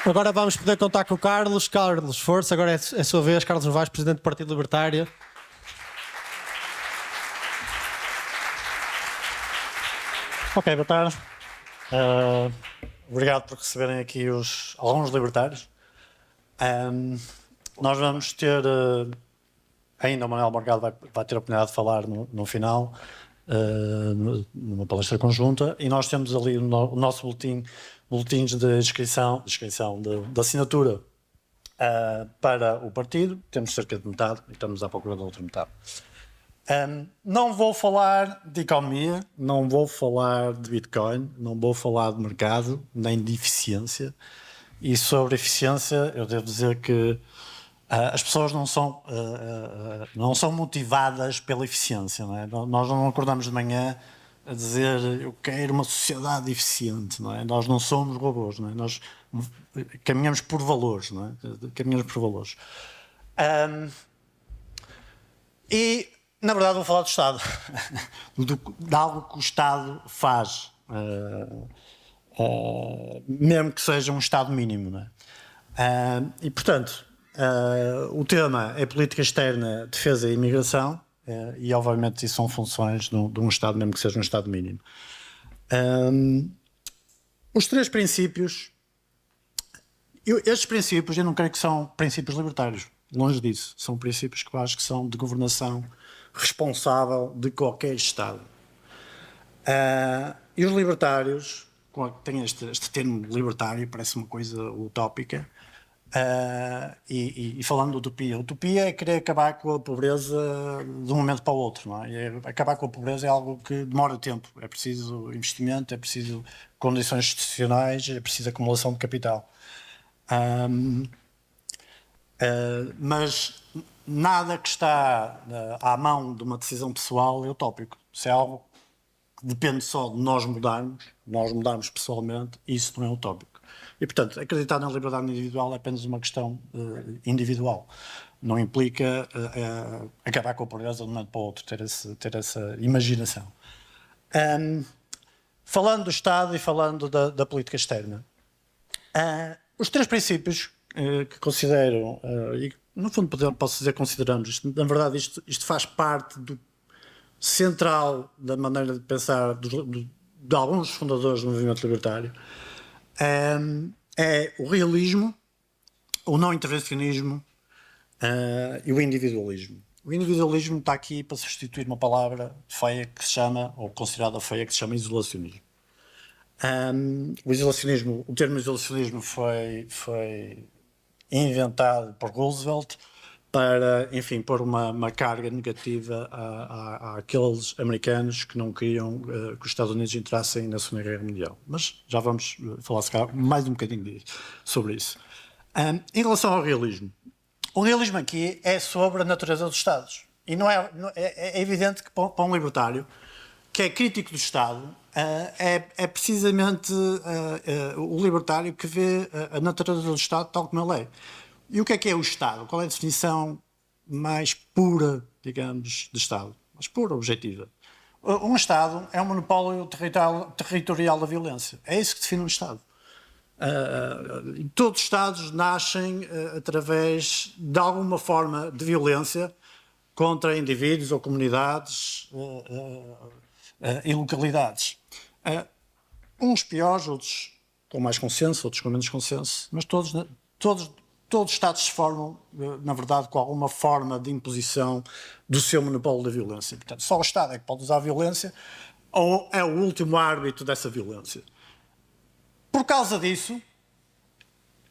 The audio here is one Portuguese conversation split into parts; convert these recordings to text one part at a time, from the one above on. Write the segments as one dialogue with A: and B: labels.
A: Agora vamos poder contar com o Carlos. Carlos, força, agora é a sua vez. Carlos Novaes, Presidente do Partido Libertário. Ok, boa tarde. Obrigado por receberem aqui alguns libertários. Nós vamos ter, ainda o Manuel Morgado vai ter a oportunidade de falar no final, numa palestra conjunta, e nós temos ali o nosso boletins de inscrição de assinatura para o partido. Temos cerca de metade e estamos à procura da outra metade. Não vou falar de economia, não vou falar de Bitcoin, não vou falar de mercado, nem de eficiência. E sobre eficiência, eu devo dizer que as pessoas não são motivadas pela eficiência. Não é? Nós não acordamos de manhã a dizer eu quero uma sociedade eficiente. Não é? Nós não somos robôs. Não é? Nós caminhamos por valores. Não é? Caminhamos por valores. E, na verdade, vou falar do Estado. De algo que o Estado faz. Mesmo que seja um Estado mínimo. Não é? E, portanto, o tema é política externa, defesa e imigração, e, obviamente, isso são funções de um Estado, mesmo que seja um Estado mínimo. Os três princípios, estes princípios, eu não creio que são princípios libertários, longe disso, são princípios que eu acho que são de governação responsável de qualquer Estado. E os libertários, tem este termo libertário, parece uma coisa utópica, e falando de utopia, utopia é querer acabar com a pobreza de um momento para o outro. Não é? Acabar com a pobreza é algo que demora tempo, é preciso investimento, é preciso condições institucionais, é preciso acumulação de capital. Mas nada que está à mão de uma decisão pessoal é utópico. Se é algo que depende só de nós mudarmos pessoalmente, isso não é utópico. E, portanto, acreditar na liberdade individual é apenas uma questão individual. Não implica acabar com a pobreza de um momento para o outro, ter essa imaginação. Falando do Estado e falando da política externa, os três princípios que considero, e no fundo posso dizer considerando isto, na verdade isto faz parte do central da maneira de pensar de alguns fundadores do movimento libertário, é o realismo, o não intervencionismo e o individualismo. O individualismo está aqui para substituir uma palavra feia que se chama, ou considerada feia, que se chama isolacionismo. O termo isolacionismo foi inventado por Roosevelt para, enfim, pôr uma carga negativa àqueles americanos que não queriam que os Estados Unidos entrassem na Segunda Guerra Mundial. Mas já vamos falar mais um bocadinho sobre isso. Em relação ao realismo, o realismo aqui é sobre a natureza dos Estados. E é evidente que para um libertário, que é crítico do Estado, é precisamente o libertário que vê a natureza do Estado tal como ele é. E o que é o Estado? Qual é a definição mais pura, digamos, de Estado? Mais pura, objetiva. Um Estado é um monopólio territorial da violência. É isso que define um Estado. Todos os Estados nascem através de alguma forma de violência contra indivíduos ou comunidades e localidades. Uns piores, outros com mais consenso, outros com menos consenso, mas todos os Estados se formam, na verdade, com alguma forma de imposição do seu monopólio da violência. Portanto, só o Estado é que pode usar a violência ou é o último árbitro dessa violência. Por causa disso,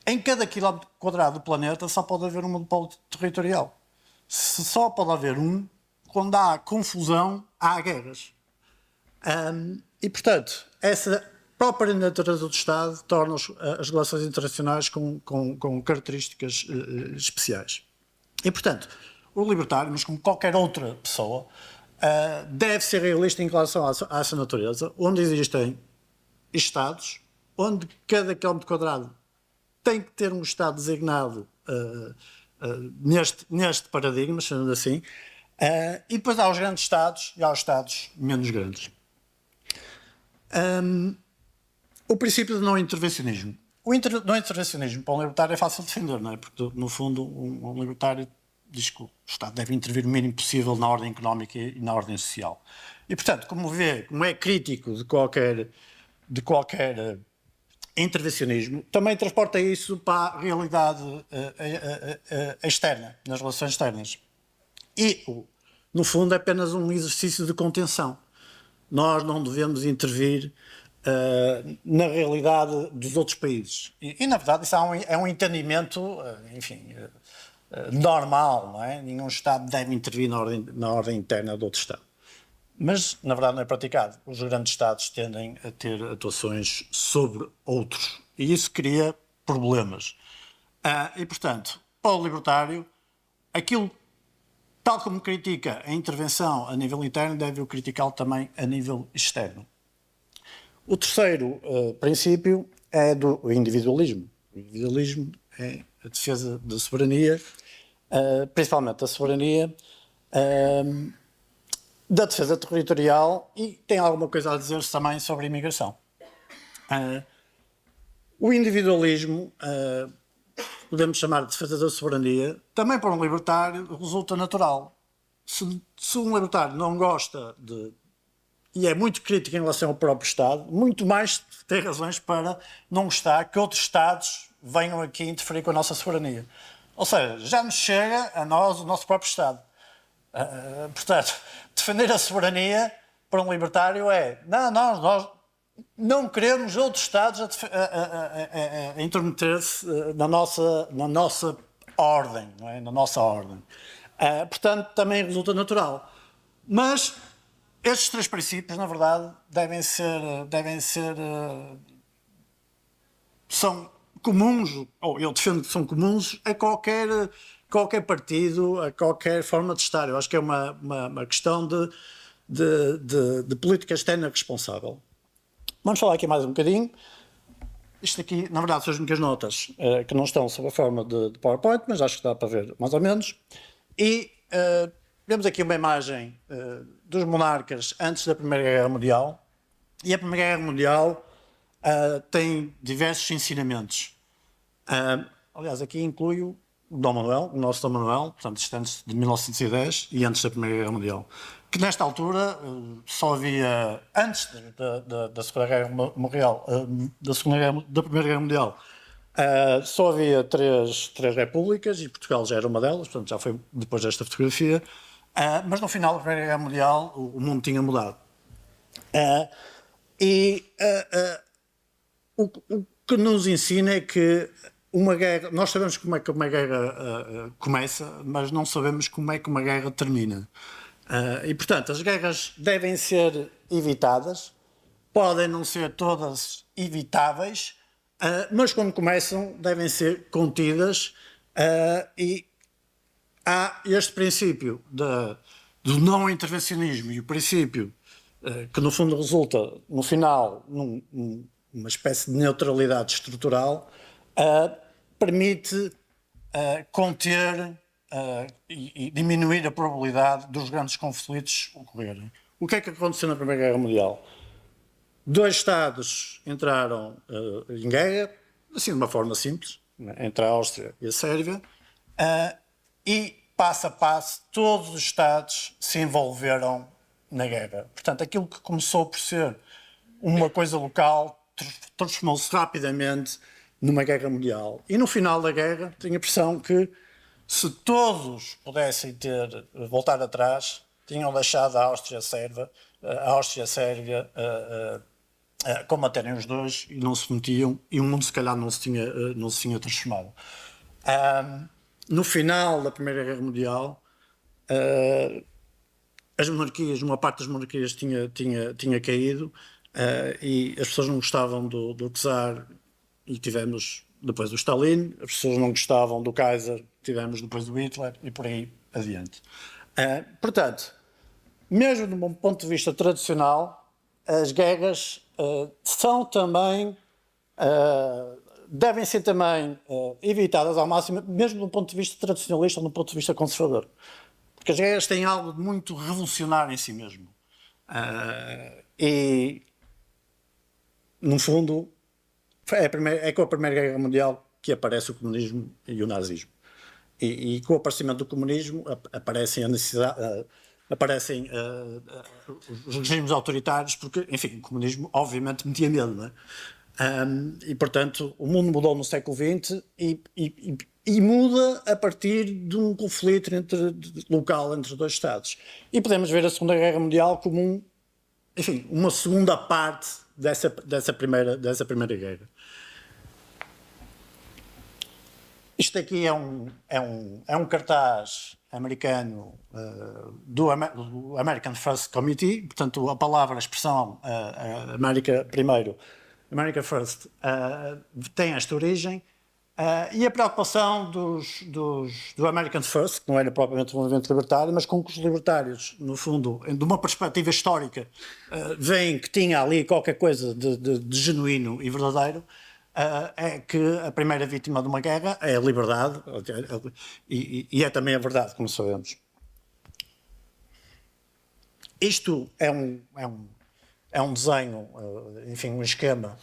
A: em cada quilómetro quadrado do planeta só pode haver um monopólio territorial. Se só pode haver um, quando há confusão, há guerras. E, portanto, essa própria natureza do Estado torna as relações internacionais com características especiais. E, portanto, o libertário, mas como qualquer outra pessoa, deve ser realista em relação a essa natureza, onde existem Estados, onde cada quilómetro quadrado tem que ter um Estado designado neste paradigma, chamando assim, e depois há os grandes Estados e há os Estados menos grandes. O princípio de não intervencionismo. No intervencionismo, para um libertário é fácil defender, não é? Porque, no fundo, um libertário diz que o Estado deve intervir o mínimo possível na ordem económica e na ordem social. E, portanto, como é crítico de qualquer intervencionismo, também transporta isso para a realidade externa, nas relações externas. E, no fundo, é apenas um exercício de contenção. Nós não devemos intervir na realidade dos outros países. E na verdade, isso é um entendimento, enfim, normal, não é? Nenhum Estado deve intervir na ordem interna de outro Estado. Mas, na verdade, não é praticado. Os grandes Estados tendem a ter atuações sobre outros. E isso cria problemas. E, portanto, para o libertário, aquilo, tal como critica a intervenção a nível interno, deve-o criticá-lo também a nível externo. O terceiro princípio é do individualismo. O individualismo é a defesa da soberania, principalmente da soberania, da defesa territorial, e tem alguma coisa a dizer também sobre a imigração. O individualismo, podemos chamar de defesa da soberania, também para um libertário resulta natural. Se um libertário não gosta e é muito crítico em relação ao próprio Estado, muito mais tem razões para não gostar que outros Estados venham aqui interferir com a nossa soberania. Ou seja, já nos chega a nós o nosso próprio Estado. Portanto, defender a soberania para um libertário é nós não queremos outros Estados a intermeter-se na nossa ordem, não é? Na nossa ordem. Portanto, também resulta natural. Mas estes três princípios, na verdade, são comuns, ou eu defendo que são comuns a qualquer partido, a qualquer forma de estar. Eu acho que é uma questão de política externa responsável. Vamos falar aqui mais um bocadinho. Isto aqui, na verdade, são as únicas notas que não estão sob a forma de PowerPoint, mas acho que dá para ver mais ou menos. E vemos aqui uma imagem dos monarcas antes da Primeira Guerra Mundial. E a Primeira Guerra Mundial tem diversos ensinamentos. Aliás, aqui inclui o Dom Manuel, o nosso Dom Manuel, portanto, isto antes de 1910 e antes da Primeira Guerra Mundial. Que nesta altura só havia, antes da Segunda Guerra Mundial, da Primeira Guerra Mundial, só havia três repúblicas e Portugal já era uma delas, portanto já foi depois desta fotografia, mas no final da Primeira Guerra Mundial o mundo tinha mudado. O que nos ensina é que uma guerra, nós sabemos como é que uma guerra começa, mas não sabemos como é que uma guerra termina. E, portanto, as guerras devem ser evitadas, podem não ser todas evitáveis, mas quando começam devem ser contidas, e há este princípio do não intervencionismo e o princípio que no fundo resulta, no final, numa espécie de neutralidade estrutural, permite conter e diminuir a probabilidade dos grandes conflitos ocorrerem. O que é que aconteceu na Primeira Guerra Mundial? Dois Estados entraram em guerra, assim de uma forma simples, entre a Áustria e a Sérvia, e passo a passo todos os Estados se envolveram na guerra. Portanto, aquilo que começou por ser uma coisa local transformou-se rapidamente numa guerra mundial. E no final da guerra, tenho a impressão que se todos pudessem voltar atrás, tinham deixado a Áustria e a Sérvia combaterem os dois e não se metiam, e o mundo se calhar não se tinha transformado. No final da Primeira Guerra Mundial, as monarquias, uma parte das monarquias tinha caído, e as pessoas não gostavam do czar, e tivemos depois do Stalin, as pessoas não gostavam do Kaiser, tivemos depois do Hitler, e por aí adiante. Portanto, mesmo de um ponto de vista tradicional, as guerras são também, devem ser também evitadas ao máximo, mesmo de um ponto de vista tradicionalista ou de um ponto de vista conservador. Porque as guerras têm algo de muito revolucionário em si mesmo. E, no fundo, É com a Primeira Guerra Mundial que aparece o comunismo e o nazismo. E com o aparecimento do comunismo aparecem a necessidade, aparecem os regimes autoritários, porque, enfim, o comunismo obviamente metia medo, não é? E, portanto, o mundo mudou no século XX e muda a partir de um conflito local entre os dois Estados. E podemos ver a Segunda Guerra Mundial como enfim, uma segunda parte dessa primeira guerra. Isto aqui é um cartaz americano do American First Committee, portanto a palavra, a expressão América primeiro, America First, tem esta origem. E a preocupação do American First, que não era propriamente um movimento libertário, mas com que os libertários, no fundo, de uma perspectiva histórica, veem que tinha ali qualquer coisa de genuíno e verdadeiro, é que a primeira vítima de uma guerra é a liberdade, e é também a verdade, como sabemos. Isto é um desenho, enfim, um esquema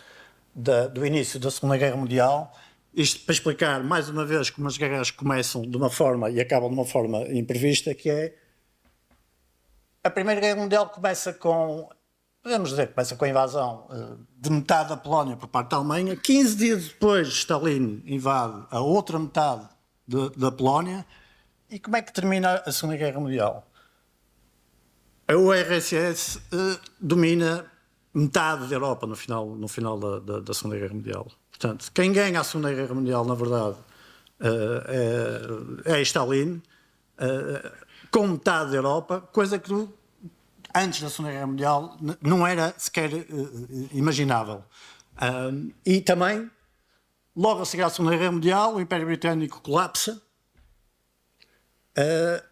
A: do início da Segunda Guerra Mundial. Isto para explicar, mais uma vez, como as guerras começam de uma forma e acabam de uma forma imprevista, que é a Primeira Guerra Mundial começa com, podemos dizer, começa com a invasão de metade da Polónia por parte da Alemanha. 15 dias depois, Stalin invade a outra metade da Polónia. E como é que termina a Segunda Guerra Mundial? A URSS domina metade da Europa no final da Segunda Guerra Mundial. Portanto, quem ganha a Segunda Guerra Mundial, na verdade, é Stalin, com metade da Europa, coisa que antes da Segunda Guerra Mundial não era sequer imaginável. E também, logo a seguir à Segunda Guerra Mundial, o Império Britânico colapsa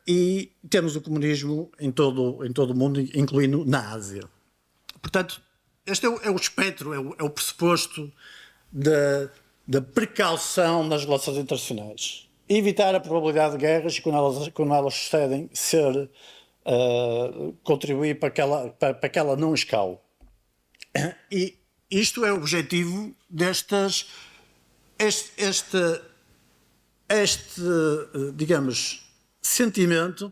A: e temos o comunismo em todo o mundo, incluindo na Ásia. Portanto, este é o espectro, é o pressuposto da precaução nas relações internacionais. Evitar a probabilidade de guerras e, quando elas sucedem, contribuir para que ela não escale. E isto é o objetivo digamos, sentimento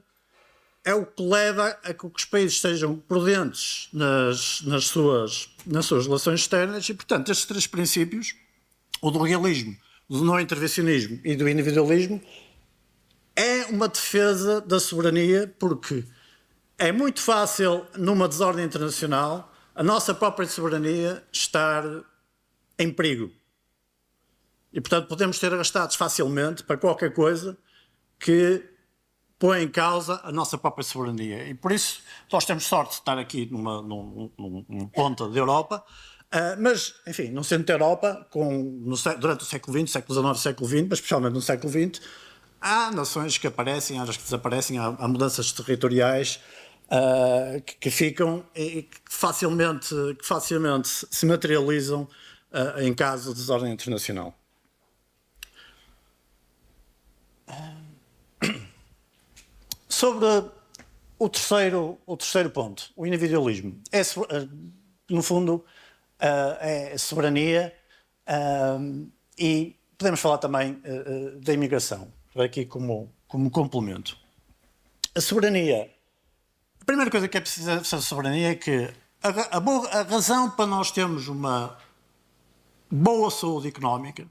A: é o que leva a que os países sejam prudentes nas suas relações externas e, portanto, estes três princípios, o do realismo, do não intervencionismo e do individualismo, é uma defesa da soberania, porque é muito fácil, numa desordem internacional, a nossa própria soberania estar em perigo. E, portanto, podemos ser arrastados facilmente para qualquer coisa que põe em causa a nossa própria soberania. E por isso nós temos sorte de estar aqui num ponto da Europa, mas, enfim, não sendo da Europa, durante o século XX, século XIX, século XX, mas especialmente no século XX, há nações que aparecem, há outras que desaparecem, há mudanças territoriais que ficam e que facilmente se materializam em caso de desordem internacional. Sobre o terceiro ponto, o individualismo. No fundo, é soberania e podemos falar também da imigração, aqui como complemento. A soberania, a primeira coisa que é preciso ser soberania é que a razão para nós termos uma boa saúde económica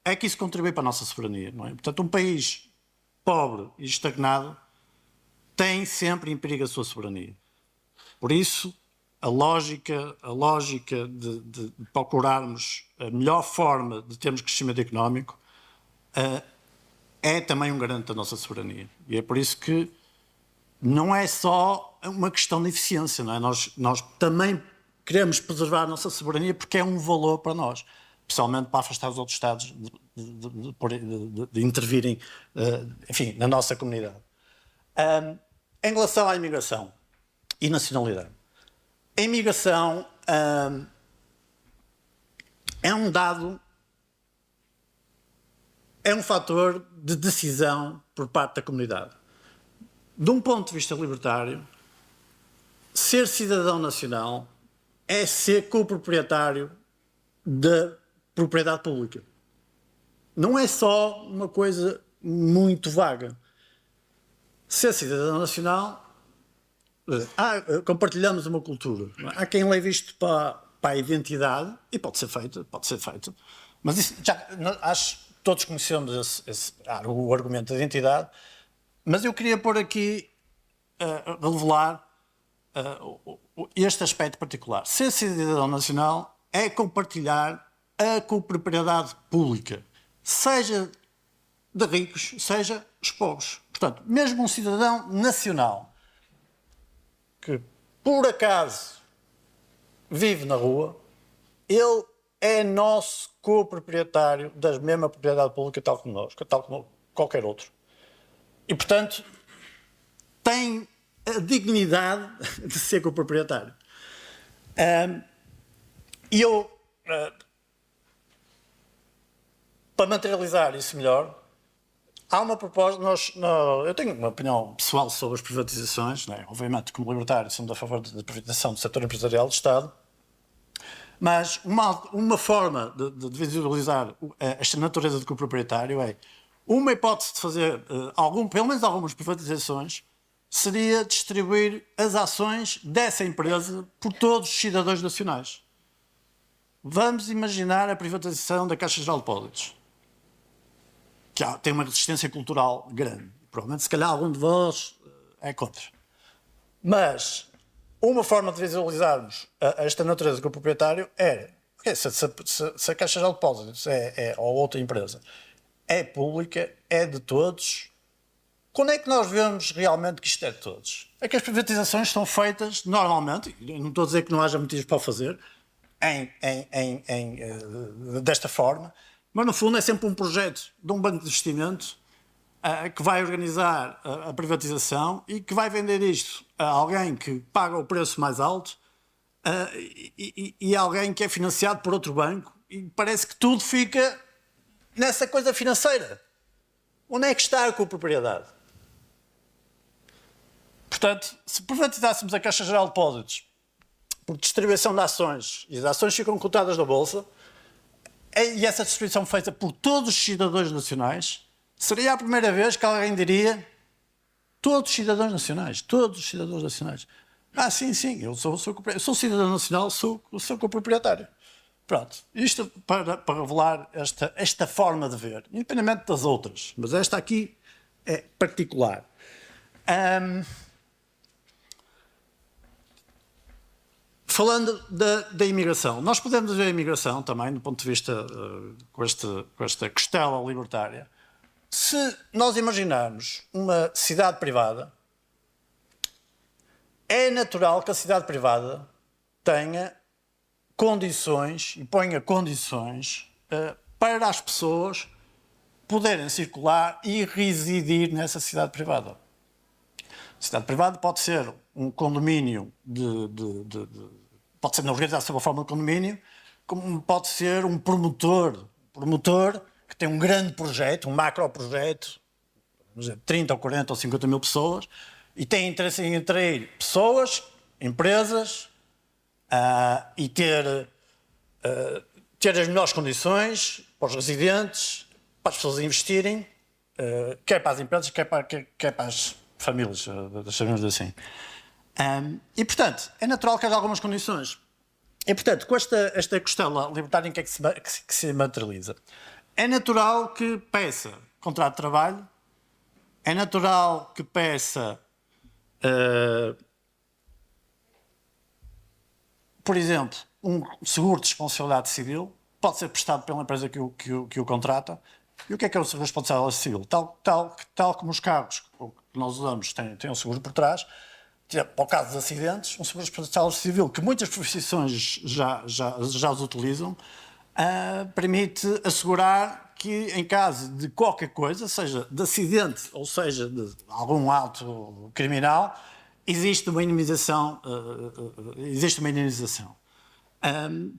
A: é que isso contribui para a nossa soberania, não é? Portanto, um país pobre e estagnado tem sempre em perigo a sua soberania. Por isso, a lógica de procurarmos a melhor forma de termos crescimento económico é também um garante da nossa soberania. E é por isso que não é só uma questão de eficiência, não é? Nós também queremos preservar a nossa soberania porque é um valor para nós, especialmente para afastar os outros Estados de intervirem, enfim, na nossa comunidade. Em relação à imigração e nacionalidade, a imigração é um dado, é um fator de decisão por parte da comunidade. De um ponto de vista libertário, ser cidadão nacional é ser coproprietário propriedade pública. Não é só uma coisa muito vaga. Ser cidadão nacional, compartilhamos uma cultura. Há quem leve isto para a identidade, e pode ser feito. Mas isso, acho que todos conhecemos o argumento da identidade, mas eu queria pôr aqui, revelar este aspecto particular. Ser cidadão nacional é compartilhar a copropriedade pública, seja de ricos, seja os pobres. Portanto, mesmo um cidadão nacional que, por acaso, vive na rua, ele é nosso coproprietário da mesma propriedade pública, tal como nós, tal como qualquer outro. E, portanto, tem a dignidade de ser coproprietário. E eu, para materializar isso melhor, há uma proposta. Eu tenho uma opinião pessoal sobre as privatizações, né? Obviamente, como libertário, somos a favor da privatização do setor empresarial do Estado, mas uma forma de visualizar esta natureza de coproprietário é uma hipótese de fazer pelo menos algumas privatizações seria distribuir as ações dessa empresa por todos os cidadãos nacionais. Vamos imaginar a privatização da Caixa Geral de Depósitos, que tem uma resistência cultural grande. Provavelmente, se calhar, algum de vós é contra. Mas uma forma de visualizarmos esta natureza do proprietário era, se a Caixa Geral de Depósitos ou outra empresa é pública, é de todos, quando é que nós vemos realmente que isto é de todos? É que as privatizações são feitas, normalmente, não estou a dizer que não haja motivos para o fazer, desta forma, mas no fundo é sempre um projeto de um banco de investimento que vai organizar a privatização e que vai vender isto a alguém que paga o preço mais alto e alguém que é financiado por outro banco, e parece que tudo fica nessa coisa financeira. Onde é que está a copropriedade? Portanto, se privatizássemos a Caixa Geral de Depósitos por distribuição de ações, e as ações ficam cotadas na Bolsa, e essa distribuição feita por todos os cidadãos nacionais, seria a primeira vez que alguém diria todos os cidadãos nacionais. Sim, eu sou cidadão nacional, sou coproprietário. Pronto, isto para revelar esta forma de ver, independentemente das outras, mas esta aqui é particular. Falando da imigração, nós podemos ver a imigração também, do ponto de vista com esta costela libertária. Se nós imaginarmos uma cidade privada, é natural que a cidade privada tenha condições e ponha condições para as pessoas poderem circular e residir nessa cidade privada. A cidade privada pode ser um condomínio pode ser organizado sob a forma de condomínio, como pode ser um promotor que tem um grande projeto, um macroprojeto, vamos dizer, 30 ou 40 ou 50 mil pessoas, e tem interesse em atrair pessoas, empresas, e ter as melhores condições para os residentes, para as pessoas investirem, quer para as empresas, quer para as famílias, chamemos assim. E, portanto, é natural que haja algumas condições. E, portanto, com esta costela libertária, em que é que se materializa? É natural que peça contrato de trabalho, é natural que peça, por exemplo, um seguro de responsabilidade civil, pode ser prestado pela empresa que o contrata. E o que é o seguro de responsabilidade civil? Tal como os carros que nós usamos têm um seguro por trás, para o caso de acidentes, um seguro de responsabilidade civil, que muitas profissões já os utilizam, permite assegurar que, em caso de qualquer coisa, seja de acidente ou seja de algum ato criminal, existe uma indemnização.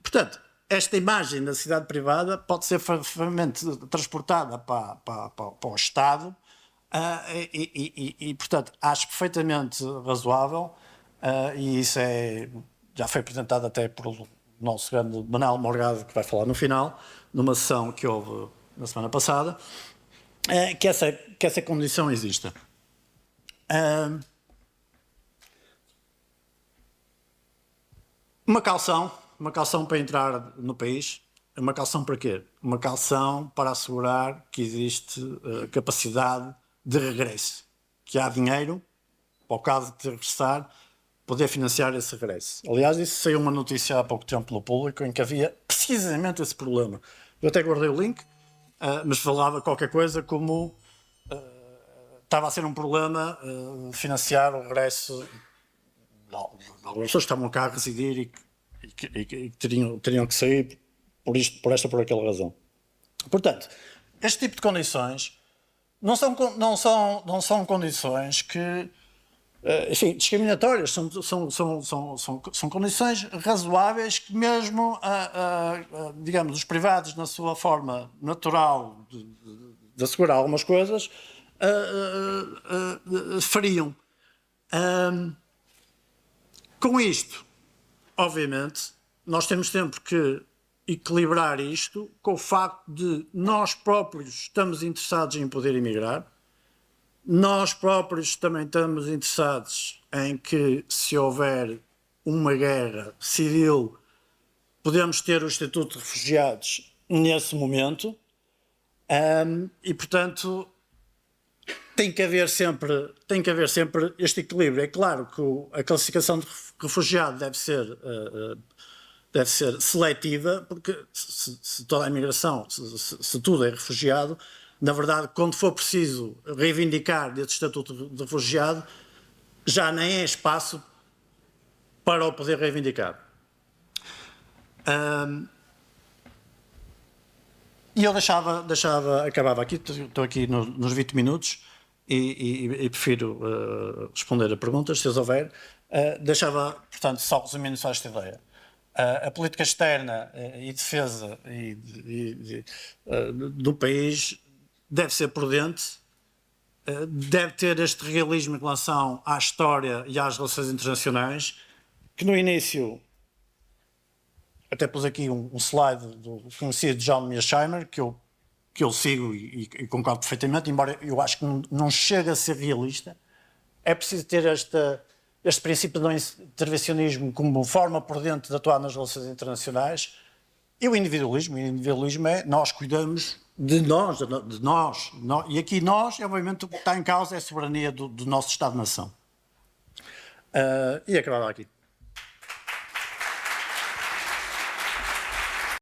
A: Portanto, esta imagem da cidade privada pode ser facilmente transportada para o Estado, e, portanto, acho perfeitamente razoável, e isso já foi apresentado até por nosso grande Manuel Morgado, que vai falar no final, numa sessão que houve na semana passada, que essa condição exista. Uma calção para entrar no país. Uma calção para quê? Uma calção para assegurar que existe capacidade de regresso, que há dinheiro, para o caso de regressar, poder financiar esse regresso. Aliás, isso saiu uma notícia há pouco tempo pelo Público em que havia precisamente esse problema. Eu até guardei o link, mas falava qualquer coisa como estava a ser um problema financiar o regresso de algumas pessoas que estavam cá a residir e que teriam que sair por esta ou por aquela razão. Portanto, este tipo de condições não são condições que, enfim, discriminatórias, são condições razoáveis que mesmo, digamos, os privados na sua forma natural de assegurar algumas coisas, fariam. Com isto, obviamente, nós temos sempre que equilibrar isto com o facto de nós próprios estamos interessados em poder emigrar, nós próprios também estamos interessados em que, se houver uma guerra civil, podemos ter o Estatuto de Refugiados nesse momento, e, portanto, tem que haver sempre este equilíbrio. É claro que a classificação de refugiado deve ser seletiva, porque se toda a imigração, se tudo é refugiado, na verdade, quando for preciso reivindicar esse estatuto de refugiado, já nem é espaço para o poder reivindicar. E eu acabava aqui, estou aqui nos 20 minutos e prefiro responder a perguntas, se as houver. Deixava, portanto, só resumindo só esta ideia. A política externa e defesa do país deve ser prudente, deve ter este realismo em relação à história e às relações internacionais, que no início, até pus aqui um slide do conhecido John Mearsheimer, que eu sigo e concordo perfeitamente, embora eu acho que não chega a ser realista. É preciso ter este princípio do intervencionismo como forma prudente de atuar nas relações internacionais, e o individualismo é nós cuidamos de nós, e aqui nós, obviamente, o que está em causa é a soberania do nosso Estado-nação. E acabava aqui.